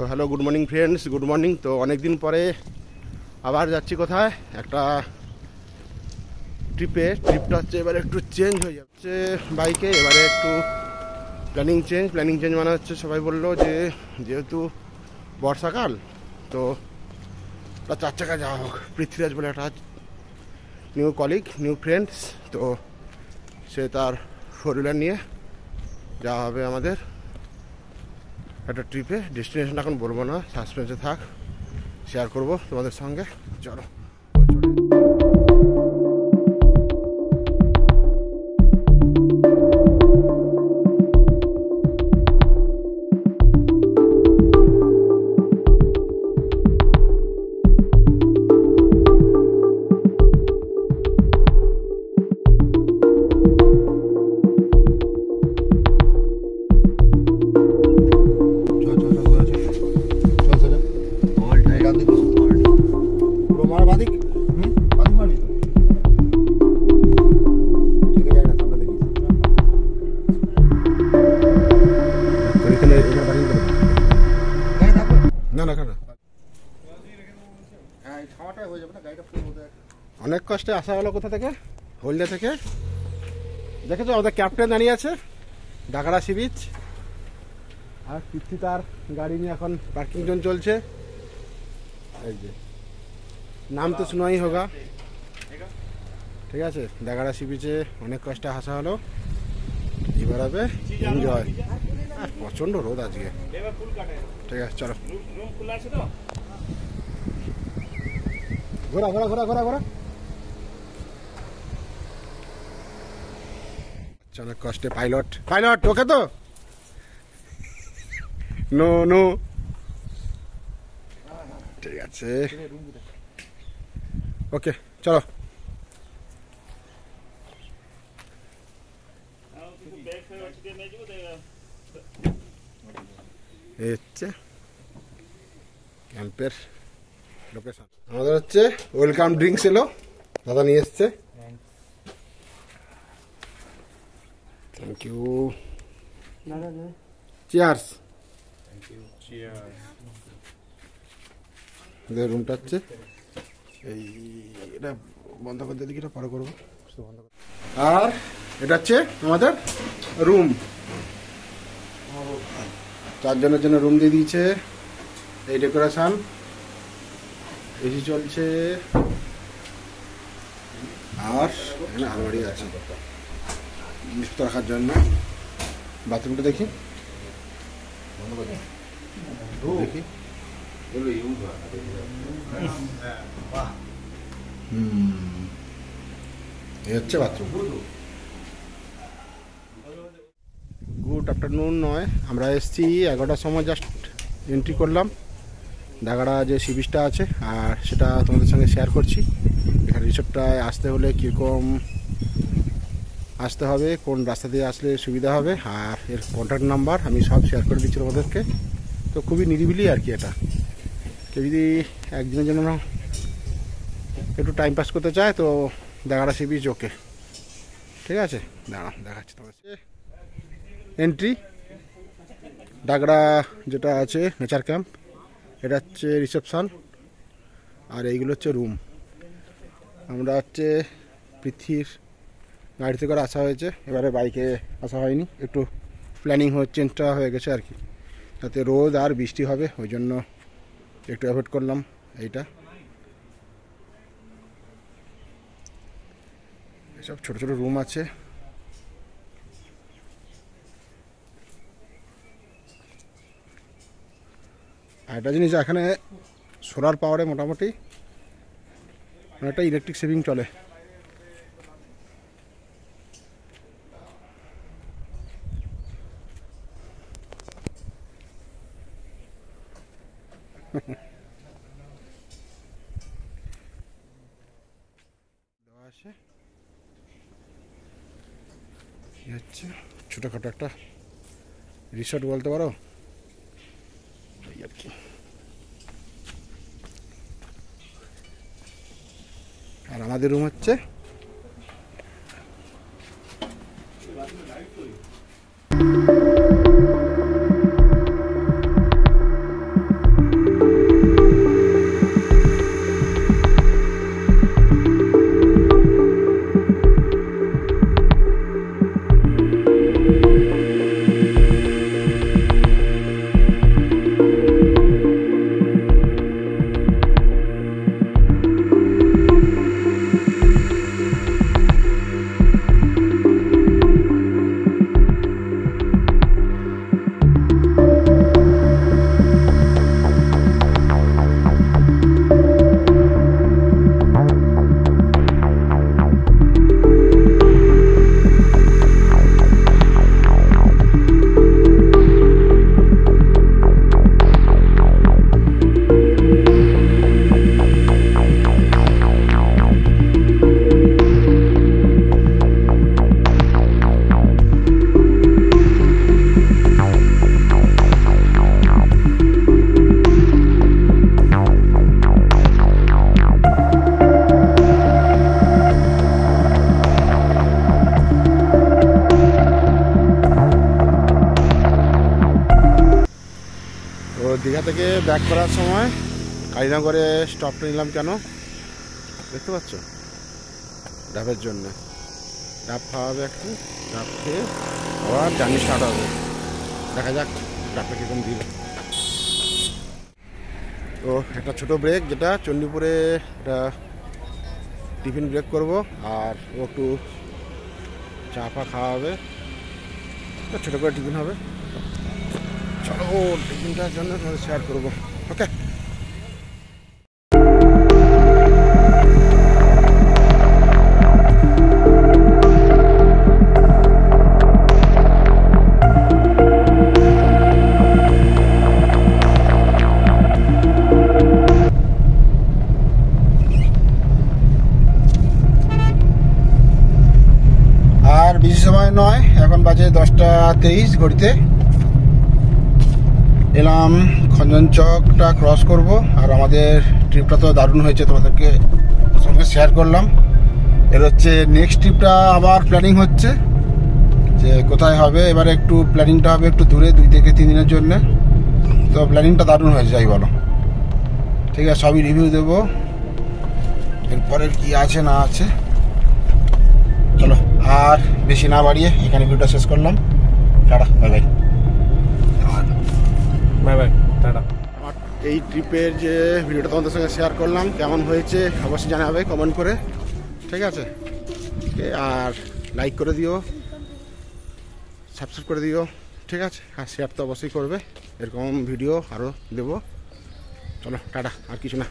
Hello, good morning friends, good morning. তো অনেক দিন পরে আবার যাচ্ছি কোথায় একটা ট্রিপটা হচ্ছে এবারে একটু চেঞ্জ হয়ে যাচ্ছে বাইকে। এবারে একটু প্ল্যানিং চেঞ্জ মানে হচ্ছে সবাই বললো যে যেহেতু বর্ষাকাল তো একটা 4 চাকা যাওয়া হোক। পৃথ্বীরাজ বলে একটা নিউ কলিগ, নিউ ফ্রেন্ডস, তো সে তার 4 হুইলার নিয়ে যাওয়া হবে আমাদের একটা ট্রিপে। ডেস্টিনেশন এখন বলবো না, সাসপেন্সে থাক, শেয়ার করব তোমাদের সঙ্গে। চলো। অনেক কষ্টে আসা হলো কোথা থেকে, হলদিয়া থেকে। দেখেছো আমাদের ক্যাপ্টেন দাঁড়িয়ে আছে, ডাকারা সি বিচ, আর পৃথ্বী তার গাড়ি নিয়ে এখন পার্কিং জোন চলছে। এই যে নাম তো শোনাই হোগা, ঠিক আছে। ডাকারা সি বিচে অনেক কষ্টে আসা হলো, এবার হবে এনজয়। আর প্রচন্ড রোদ আজকে, ঠিক আছে। চলো ঘোরা ঘোরা ঘোরা ঘোরা ঘোরা। অনেক কষ্টে পাইলট ওকে তো নো নো, ঠিক আছে, ওকে চলো। এই হচ্ছে ক্যাম্পের লোকেশন। আমাদের হচ্ছে ওয়েলকাম ড্রিঙ্কস এলো, দাদা নিয়ে এসছে। Thank you, cheers. রুমটা হচ্ছে এই, এটা বন্ধ করতে দিকে, এটা পরে করবো। আর এটা হচ্ছে আমাদের রুম, 4 জনের জন্য রুম দিয়ে দিয়েছে। এই ডেকোরেশন, এসি চলছে, আর এখানে আলমারি আছে জিনিসপত্র রাখার জন্য। বাথরুমটা দেখি দেখি, এই হচ্ছে বাথরুম। গুড আফটারনুন নয়, আমরা এসছি 11টার সময়, জাস্ট এন্ট্রি করলাম। ডাগাড়া যে সি বিচটা আছে, আর সেটা তোমাদের সঙ্গে শেয়ার করছি। এখানে রিসোর্টটায় আসতে হলে কীরকম আসতে হবে, কোন রাস্তা দিয়ে আসলে সুবিধা হবে, আর এর কন্ট্যাক্ট নাম্বার আমি সব শেয়ার করে দিচ্ছি তোমাদেরকে। তো খুবই নিরিবিলি আর কি এটা। কেউ যদি একদিনের জন্য একটু টাইম পাস করতে চায় তো ডাগাড়া সি বিচ ওকে, ঠিক আছে। দেখাচ্ছি তোমাদের এন্ট্রি। ডাগড়া যেটা আছে নেচার ক্যাম্প, এটা হচ্ছে রিসেপশন, আর এইগুলো হচ্ছে রুম। আমরা হচ্ছে পৃথ্বীর গাড়িতে করে আসা হয়েছে, এবারে বাইকে আসা হয়নি, একটু প্ল্যানিং চেঞ্জটা হয়ে গেছে আর কি। তাতে রোদ আর বৃষ্টি হবে, ওই জন্য একটু অ্যাভয়েড করলাম এইটা। এসব ছোটো ছোটো রুম আছে। আর একটা জিনিস, এখানে সোলার পাওয়ারে মোটামুটি অনেকটা ইলেকট্রিক সেভিং চলে। হচ্ছে ছোটোখাটো একটা রিসর্ট বলতে পারো, এই আর কি। আর আমাদের রুম হচ্ছে থেকে ব্যাক করার সময় কালীনগরে স্টপটা নিলাম কেন দেখতে পাচ্ছ, ডাবের জন্য। ডাব খাওয়াবে একটু, ডাব খেয়ে আবার জার্নি স্টার্ট হবে। দেখা যাক ডাবটা কীরকম দিল। তো একটা ছোটো ব্রেক, যেটা চণ্ডীপুরে একটা টিফিন ব্রেক করব, আর ও একটু চা ফা খাওয়া হবে, ছোটো করে টিফিন হবে। চলো টিফিনটার জন্য তোমাদের শেয়ার করবো। ওকে, আর বেশি সময় নয়, এখন বাজে 10:23 ঘড়িতে। এলাম খঞ্জনচকটা ক্রস করব, আর আমাদের ট্রিপটা তো দারুণ হয়েছে, তোমাদেরকে সঙ্গে শেয়ার করলাম। এর হচ্ছে নেক্সট ট্রিপটা আবার প্ল্যানিং হচ্ছে যে কোথায় হবে। এবারে একটু প্ল্যানিংটা হবে একটু দূরে, 2 থেকে 3 দিনের জন্য। তো প্ল্যানিংটা দারুণ হয়েছে, যাই বলো। ঠিক আছে, সবই রিভিউ দেবো, এরপরের কি আছে না আছে। চলো আর বেশি না বাড়িয়ে এখানে ভিডিওটা শেষ করলাম। Tata, bye bye. Bye bye, tata. আমার এই ট্রিপের যে ভিডিওটা তোমাদের সঙ্গে শেয়ার করলাম, কেমন হয়েছে অবশ্যই জানাবে কমেন্ট করে, ঠিক আছে? আর লাইক করে দিও, সাবস্ক্রাইব করে দিও, ঠিক আছে? আর শেয়ার তো অবশ্যই করবে, এরকম ভিডিও আরও দেবো। চলো টাটা, আর কিছু না।